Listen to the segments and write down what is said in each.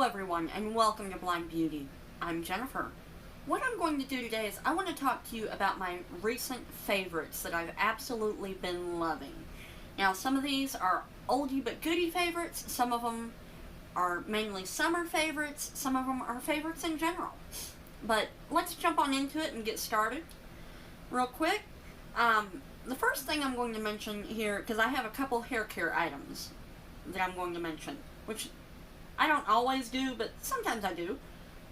everyone, and welcome to Blind Beauty. I'm Jennifer. What I'm going to do today is I want to talk to you about my recent favorites that I've absolutely been loving. Now, some of these are oldie but goodie favorites, some of them are mainly summer favorites, some of them are favorites in general. But let's jump on into it and get started real quick. The first thing I'm going to mention here, because I have a couple hair care items that I'm going to mention, which I don't always do, but sometimes I do.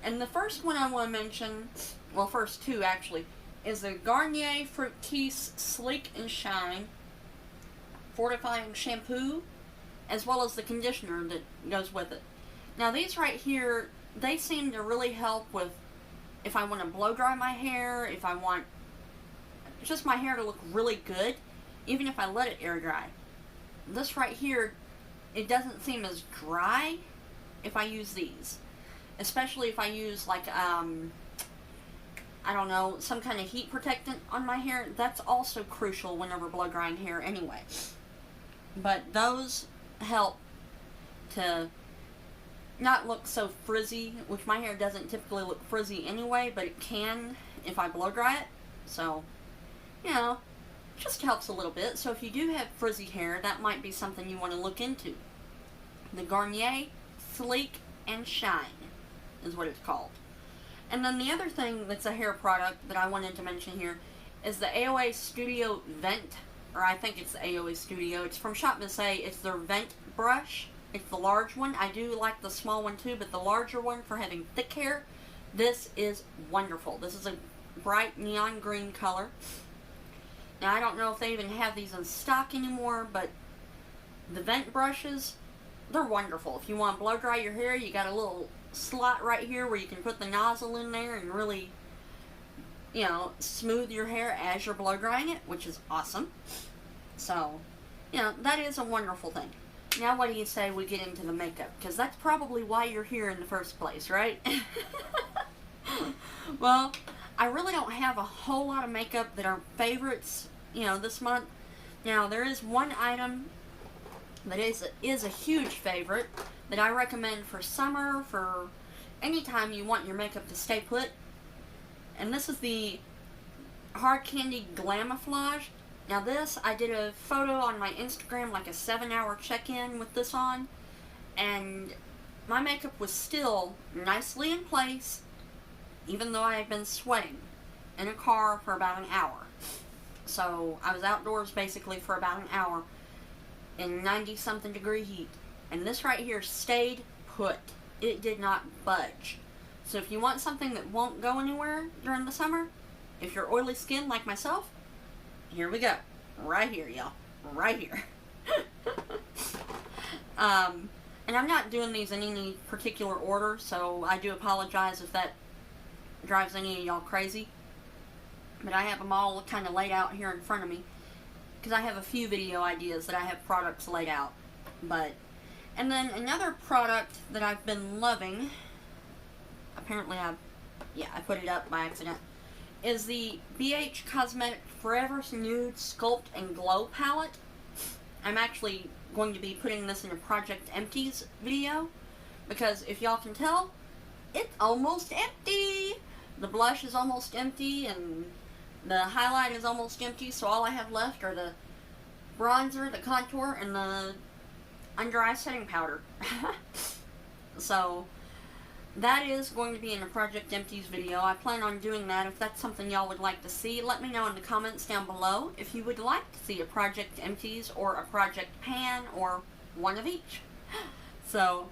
And the first one I want to mention, well, first two actually, is the Garnier Fructis Sleek and Shine Fortifying Shampoo, as well as the conditioner that goes with it. Now these right here, they seem to really help with if I want to blow dry my hair, if I want just my hair to look really good, even if I let it air dry. This right here, it doesn't seem as dry if I use these. Especially if I use like, I don't know, some kind of heat protectant on my hair. That's also crucial whenever blow drying hair anyway. But those help to not look so frizzy, which my hair doesn't typically look frizzy anyway, but it can if I blow dry it. So, you know, just helps a little bit. So if you do have frizzy hair, that might be something you want to look into. The Garnier Sleek and Shine is what it's called. And then the other thing that's a hair product that I wanted to mention here is the AOA Studio Vent, or I think it's the AOA Studio. It's from Shop Miss A. It's their Vent brush. It's the large one. I do like the small one too, but the larger one for having thick hair, this is wonderful. This is a bright neon green color. Now I don't know if they even have these in stock anymore, but the Vent brushes, they're wonderful. If you want to blow dry your hair, you got a little slot right here where you can put the nozzle in there and really, you know, smooth your hair as you're blow drying it, which is awesome. So, you know, that is a wonderful thing. Now what do you say we get into the makeup? Because that's probably why you're here in the first place, right? Well, I really don't have a whole lot of makeup that are favorites, you know, this month. Now, there is one item that is a huge favorite that I recommend for summer, for any time you want your makeup to stay put. And this is the Hard Candy Glamoflauge. Now this, I did a photo on my Instagram, like a 7-hour check-in with this on, and my makeup was still nicely in place, even though I had been sweating in a car for about an hour. So I was outdoors basically for about an hour in 90-something degree heat. And this right here stayed put. It did not budge. So if you want something that won't go anywhere during the summer, if you're oily skin like myself, here we go. Right here, y'all. Right here. And I'm not doing these in any particular order, so I do apologize if that drives any of y'all crazy. But I have them all kind of laid out here in front of me, because I have a few video ideas that I have products laid out. And then another product that I've been loving, apparently I put it up by accident, is the BH Cosmetics Forever Nude Sculpt and Glow Palette. I'm actually going to be putting this in a Project Empties video, because if y'all can tell, it's almost empty! The blush is almost empty, and the highlight is almost empty, so all I have left are the bronzer, the contour, and the under eye setting powder. So that is going to be in a Project Empties video. I plan on doing that. If that's something y'all would like to see, let me know in the comments down below if you would like to see a Project Empties or a Project Pan or one of each. So,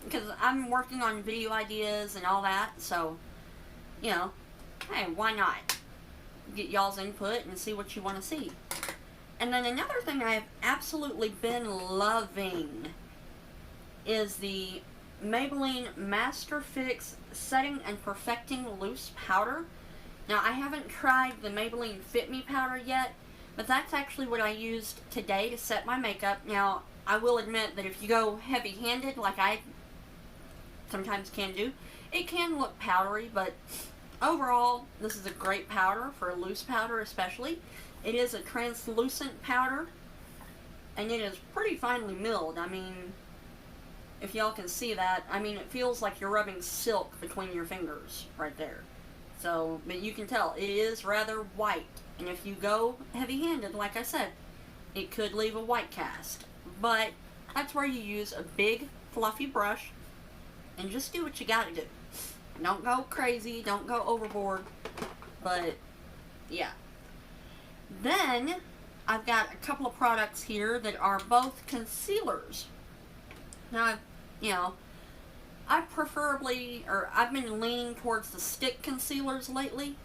because I'm working on video ideas and all that, so, you know, hey, why not get y'all's input and see what you want to see. And then another thing I have absolutely been loving is the Maybelline Master Fix Setting and Perfecting Loose Powder. Now, I haven't tried the Maybelline Fit Me powder yet, but that's actually what I used today to set my makeup. Now, I will admit that if you go heavy-handed, like I sometimes can do, it can look powdery, but overall, this is a great powder, for a loose powder especially. It is a translucent powder, and it is pretty finely milled. I mean, If y'all can see that, I mean, it feels like you're rubbing silk between your fingers right there. So, but you can tell, it is rather white. And if you go heavy-handed, like I said, it could leave a white cast. But that's where you use a big, fluffy brush and just do what you gotta do. Don't go crazy, don't go overboard. But, yeah. Then, I've got a couple of products here that are both concealers. Now, you know, I've been leaning towards the stick concealers lately.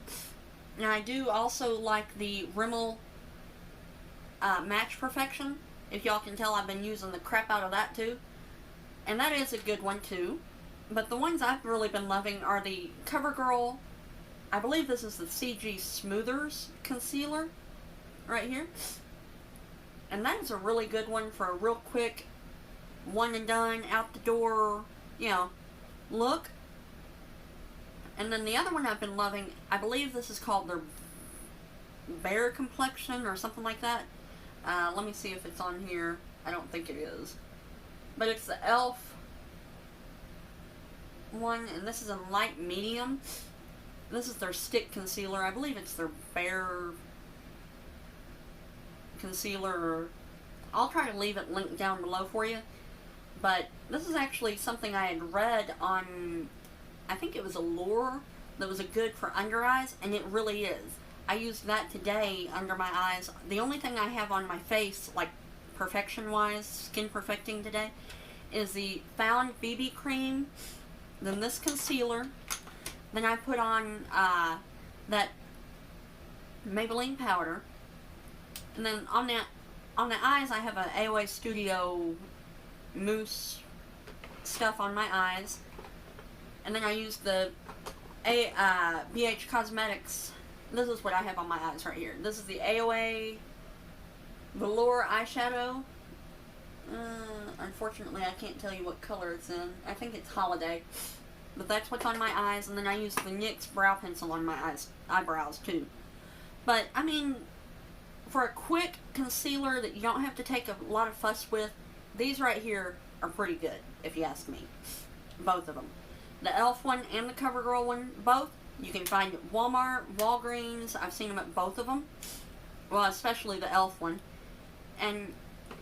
And I do also like the Rimmel Match Perfection. If y'all can tell, I've been using the crap out of that too. And that is a good one too. But the ones I've really been loving are the CoverGirl, I believe this is the CG Smoothers Concealer, right here. And that is a really good one for a real quick, one and done, out the door, you know, look. And then the other one I've been loving, I believe this is called their Bare Complexion or something like that. Let me see if it's on here. I don't think it is. But it's the e.l.f. one, and this is in light medium. This is their stick concealer. I believe it's their Bare Concealer. I'll try to leave it linked down below for you. But this is actually something I had read on, I think it was a Lure, that was a good for under eyes, and it really is. I used that today under my eyes. The only thing I have on my face, like perfection-wise, skin perfecting today, is the Found BB Cream, then this concealer, then I put on that Maybelline powder, and then on the eyes I have a AOA Studio mousse stuff on my eyes, and then I use the BH Cosmetics. This is what I have on my eyes right here. This is the AOA Velour eyeshadow. Unfortunately, I can't tell you what color it's in. I think it's Holiday. But that's what's on my eyes, and then I use the NYX brow pencil on my eyebrows too. But, I mean, for a quick concealer that you don't have to take a lot of fuss with, these right here are pretty good, if you ask me. Both of them. The e.l.f. one and the CoverGirl one, both, you can find at Walmart, Walgreens. I've seen them at both of them. Well, especially the e.l.f. one. And,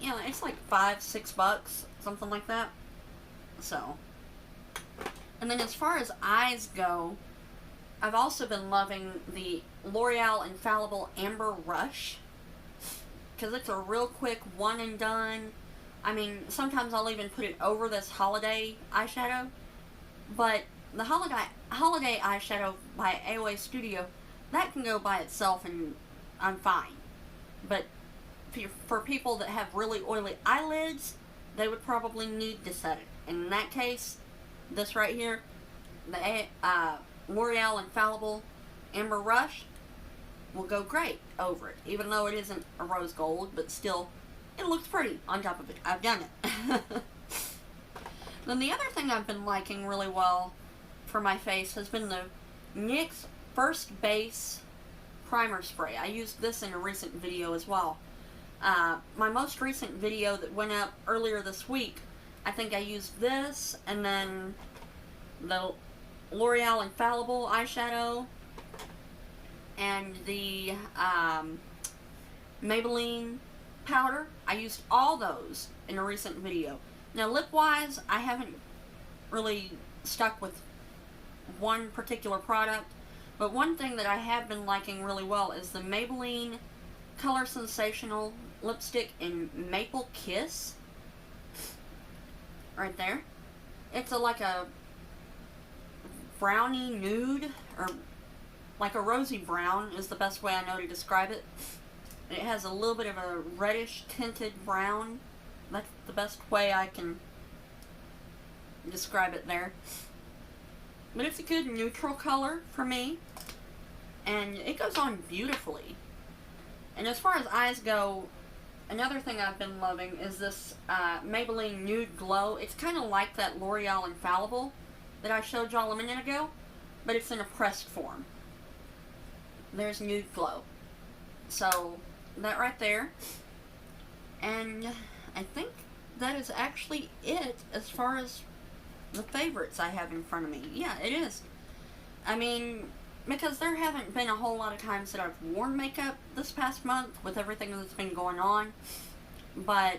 you know, it's like $5-6, something like that. So. And then as far as eyes go, I've also been loving the Loreal Infallible Amber Rush. Because it's a real quick one and done. I mean, sometimes I'll even put it over this Holiday eyeshadow. But the Holiday eyeshadow by AOA Studio, that can go by itself and I'm fine. But for people that have really oily eyelids, they would probably need to set it. And in that case, this right here, the L'Oreal Infallible Amber Rush will go great over it. Even though it isn't a rose gold, but still, it looks pretty on top of it. I've done it. Then the other thing I've been liking really well for my face has been the NYX First Base Primer Spray. I used this in a recent video as well. My most recent video that went up earlier this week, I think I used this, and then the L'Oreal Infallible eyeshadow, and the Maybelline powder. I used all those in a recent video. Now, lip-wise, I haven't really stuck with one particular product, but one thing that I have been liking really well is the Maybelline Color Sensational lipstick in Maple Kiss. Right there. It's like a brownie nude, or like a rosy brown is the best way I know to describe it. It has a little bit of a reddish tinted brown. That's the best way I can describe it there. But it's a good neutral color for me. And it goes on beautifully. And as far as eyes go, another thing I've been loving is this Maybelline Nude Glow. It's kind of like that L'Oreal Infallible that I showed y'all a minute ago, but it's in a pressed form. There's Nude Glow. So, that right there. And I think that is actually it as far as the favorites I have in front of me. Yeah, it is. I mean, because there haven't been a whole lot of times that I've worn makeup this past month with everything that's been going on. But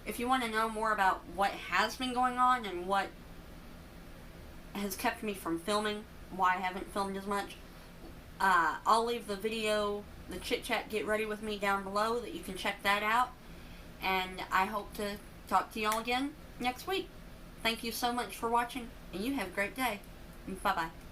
if you want to know more about what has been going on and what has kept me from filming, why I haven't filmed as much, I'll leave the video, the Chit Chat Get Ready With Me down below that you can check that out. And I hope to talk to y'all again next week. Thank you so much for watching, and you have a great day. Bye-bye.